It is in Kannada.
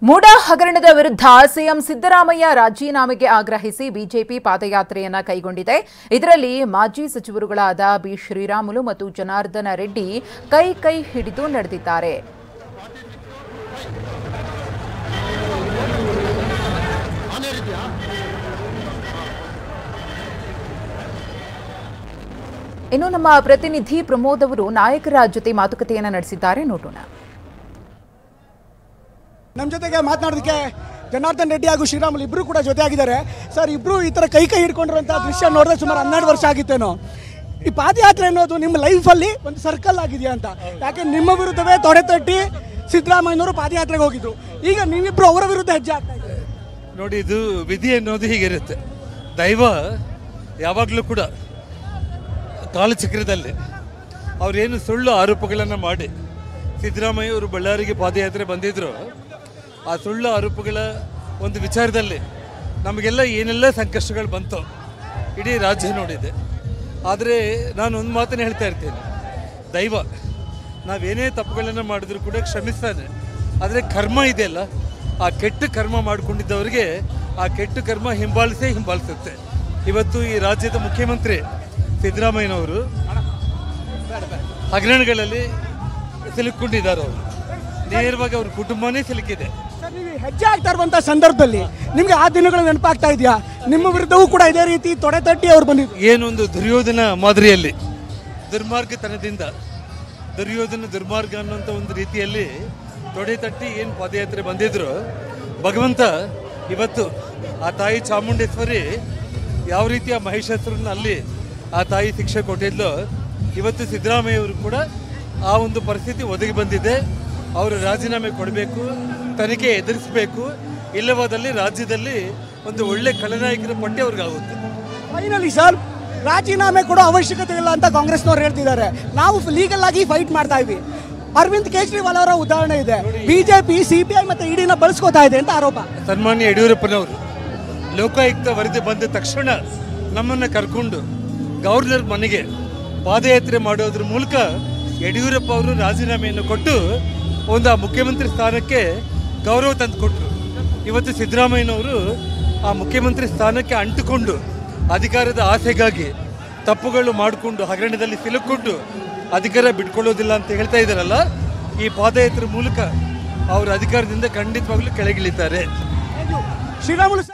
ಮೂಡ ಹಗರಣದ ವಿರುದ್ಧ ಸಿಎಂ ಸಿದ್ದರಾಮಯ್ಯ ರಾಜೀನಾಮೆಗೆ ಆಗ್ರಹಿಸಿ ಬಿಜೆಪಿ ಪಾದಯಾತ್ರೆಯನ್ನ ಕೈಗೊಂಡಿದೆ. ಇದರಲ್ಲಿ ಮಾಜಿ ಸಚಿವರುಗಳಾದ ಬಿ ಶ್ರೀರಾಮುಲು ಮತ್ತು ಜನಾರ್ದನ ರೆಡ್ಡಿ ಕೈ ಹಿಡಿದು ನಡೆದಿದ್ದಾರೆ. ಇನ್ನು ನಮ್ಮ ಪ್ರತಿನಿಧಿ ಪ್ರಮೋದ್ ಅವರು ನಾಯಕರ ಜೊತೆ ಮಾತುಕತೆಯನ್ನು ನಡೆಸಿದ್ದಾರೆ, ನೋಡೋಣ. ನಮ್ಮ ಜೊತೆಗೆ ಮಾತನಾಡೋದಕ್ಕೆ ಜನಾರ್ದನ್ ರೆಡ್ಡಿ ಹಾಗೂ ಶ್ರೀರಾಮುಲು ಇಬ್ಬರು ಕೂಡ ಜೊತೆಯಾಗಿದ್ದಾರೆ. ಸರ್, ಇಬ್ಬರು ಈ ಥರ ಕೈ ಹಿಡ್ಕೊಂಡಿರುವಂಥ ದೃಶ್ಯ ನೋಡಿದ್ರೆ ಸುಮಾರು 12 ವರ್ಷ ಆಗಿತ್ತೇನೋ. ಈ ಪಾದಯಾತ್ರೆ ಅನ್ನೋದು ನಿಮ್ಮ ಲೈಫಲ್ಲಿ ಒಂದು ಸರ್ಕಲ್ ಆಗಿದೆಯಾ ಅಂತ? ಯಾಕೆ ನಿಮ್ಮ ವಿರುದ್ಧವೇ ತೊಡೆ ತಟ್ಟಿ ಸಿದ್ದರಾಮಯ್ಯನವರು ಪಾದಯಾತ್ರೆಗೆ ಹೋಗಿದ್ರು, ಈಗ ನೀವಿಬ್ಬರು ಅವರ ವಿರುದ್ಧ ಹೆಜ್ಜೆ ಆಗ್ತಾ ಇದ್ದಾರೆ. ನೋಡಿ, ಇದು ವಿಧಿ ಅನ್ನೋದು ಹೀಗಿರುತ್ತೆ. ದೈವ ಯಾವಾಗಲೂ ಕೂಡ ಕಾಲಚಕ್ರದಲ್ಲಿ ಅವರೇನು ಸುಳ್ಳು ಆರೋಪಗಳನ್ನು ಮಾಡಿ ಸಿದ್ದರಾಮಯ್ಯ ಅವರು ಬಳ್ಳಾರಿಗೆ ಪಾದಯಾತ್ರೆ ಬಂದಿದ್ರು, ಆ ಸುಳ್ಳು ಆರೋಪಗಳ ಒಂದು ವಿಚಾರದಲ್ಲಿ ನಮಗೆಲ್ಲ ಏನೆಲ್ಲ ಸಂಕಷ್ಟಗಳು ಬಂತು ಇಡೀ ರಾಜ್ಯ ನೋಡಿದೆ. ಆದರೆ ನಾನು ಒಂದು ಮಾತನ್ನು ಹೇಳ್ತಾ ಇರ್ತೇನೆ, ದೈವ ನಾವೇನೇ ತಪ್ಪುಗಳನ್ನು ಮಾಡಿದ್ರು ಕೂಡ ಕ್ಷಮಿಸ್ತಾನೆ. ಆದರೆ ಕರ್ಮ ಇದೆಯಲ್ಲ, ಆ ಕೆಟ್ಟ ಕರ್ಮ ಮಾಡಿಕೊಂಡಿದ್ದವರಿಗೆ ಆ ಕೆಟ್ಟ ಕರ್ಮ ಹಿಂಬಾಲಿಸುತ್ತೆ. ಇವತ್ತು ಈ ರಾಜ್ಯದ ಮುಖ್ಯಮಂತ್ರಿ ಸಿದ್ದರಾಮಯ್ಯನವರು ಹಗರಣಗಳಲ್ಲಿ ಸಿಲುಕೊಂಡಿದ್ದಾರೆ. ಅವರು ನೇರವಾಗಿ ಅವ್ರ ಕುಟುಂಬನೇ ಸಿಲುಕಿದೆ. ಸರ್, ನೀವು ಹೆಜ್ಜೆ ಆಗ್ತಾ ಇರುವಂಥ ಸಂದರ್ಭದಲ್ಲಿ ನಿಮಗೆ ಆ ದಿನಗಳು ನೆನಪಾಗ್ತಾ ಇದೆಯಾ? ನಿಮ್ಮ ವಿರುದ್ಧವೂ ಕೂಡ ಇದೇ ರೀತಿ ತೊಡೆ ತಟ್ಟಿ ಅವ್ರು ಬಂದಿದ್ದು. ಏನೊಂದು ದುರ್ಯೋಧನ ಮಾದರಿಯಲ್ಲಿ ದುರ್ಮಾರ್ಗತನದಿಂದ ದುರ್ಮಾರ್ಗ ಅನ್ನೋಂಥ ಒಂದು ರೀತಿಯಲ್ಲಿ ತೊಡೆ ತಟ್ಟಿ ಏನು ಪಾದಯಾತ್ರೆ ಬಂದಿದ್ರು, ಭಗವಂತ ಇವತ್ತು ಆ ತಾಯಿ ಚಾಮುಂಡೇಶ್ವರಿ ಯಾವ ರೀತಿಯ ಮಹಿಷಾಸುರನ್ನ ಅಲ್ಲಿ ಆ ತಾಯಿ ಶಿಕ್ಷೆ ಕೊಟ್ಟಿದ್ಲು, ಇವತ್ತು ಸಿದ್ದರಾಮಯ್ಯವರು ಕೂಡ ಆ ಒಂದು ಪರಿಸ್ಥಿತಿ ಒದಗಿ ಬಂದಿದೆ. ಅವರು ರಾಜೀನಾಮೆ ಕೊಡಬೇಕು, ತನಿಖೆ ಎದುರಿಸಬೇಕು, ಇಲ್ಲವಾದಲ್ಲಿ ರಾಜ್ಯದಲ್ಲಿ ಒಂದು ಒಳ್ಳೆ ಖಳನಾಯಕರ ಪಟ್ಟಿ ಅವ್ರಿಗಾಗುತ್ತೆ. ಫೈನಲಿ ಸರ್, ರಾಜೀನಾಮೆ ಕೊಡೋ ಅವಶ್ಯಕತೆ ಇಲ್ಲ ಅಂತ ಕಾಂಗ್ರೆಸ್ನವ್ರು ಹೇಳ್ತಿದ್ದಾರೆ. ನಾವು ಲೀಗಲ್ ಆಗಿ ಫೈಟ್ ಮಾಡ್ತಾ ಇದ್ವಿ. ಅರವಿಂದ್ ಕೇಜ್ರಿವಾಲ್ ಅವರ ಉದಾಹರಣೆ ಇದೆ. ಬಿಜೆಪಿ ಸಿಬಿಐ ಮತ್ತೆ ಇಡಿನ ಬಳಸ್ಕೋತಾ ಇದೆ ಅಂತ ಆರೋಪ. ಸನ್ಮಾನ್ಯ ಯಡಿಯೂರಪ್ಪನವರು ಲೋಕಾಯುಕ್ತ ವರದಿ ಬಂದ ತಕ್ಷಣ ನಮ್ಮನ್ನು ಕರ್ಕೊಂಡು ಗವರ್ನರ್ ಮನೆಗೆ ಪಾದಯಾತ್ರೆ ಮಾಡೋದ್ರ ಮೂಲಕ ಯಡಿಯೂರಪ್ಪ ಅವರು ರಾಜೀನಾಮೆಯನ್ನು ಕೊಟ್ಟು ಒಂದು ಆ ಮುಖ್ಯಮಂತ್ರಿ ಸ್ಥಾನಕ್ಕೆ ಗೌರವ ತಂದುಕೊಟ್ರು. ಇವತ್ತು ಸಿದ್ದರಾಮಯ್ಯನವರು ಆ ಮುಖ್ಯಮಂತ್ರಿ ಸ್ಥಾನಕ್ಕೆ ಅಂಟುಕೊಂಡು ಅಧಿಕಾರದ ಆಸೆಗಾಗಿ ತಪ್ಪುಗಳು ಮಾಡಿಕೊಂಡು ಹಗರಣದಲ್ಲಿ ಸಿಲುಕೊಂಡು ಅಧಿಕಾರ ಬಿಟ್ಕೊಳ್ಳೋದಿಲ್ಲ ಅಂತ ಹೇಳ್ತಾ ಇದ್ದಾರಲ್ಲ, ಈ ಪಾದಯಾತ್ರೆ ಮೂಲಕ ಅವರು ಅಧಿಕಾರದಿಂದ ಖಂಡಿತವಾಗ್ಲೂ ಕೆಳಗಿಳಿತಾರೆ. ಶ್ರೀರಾಮುಲು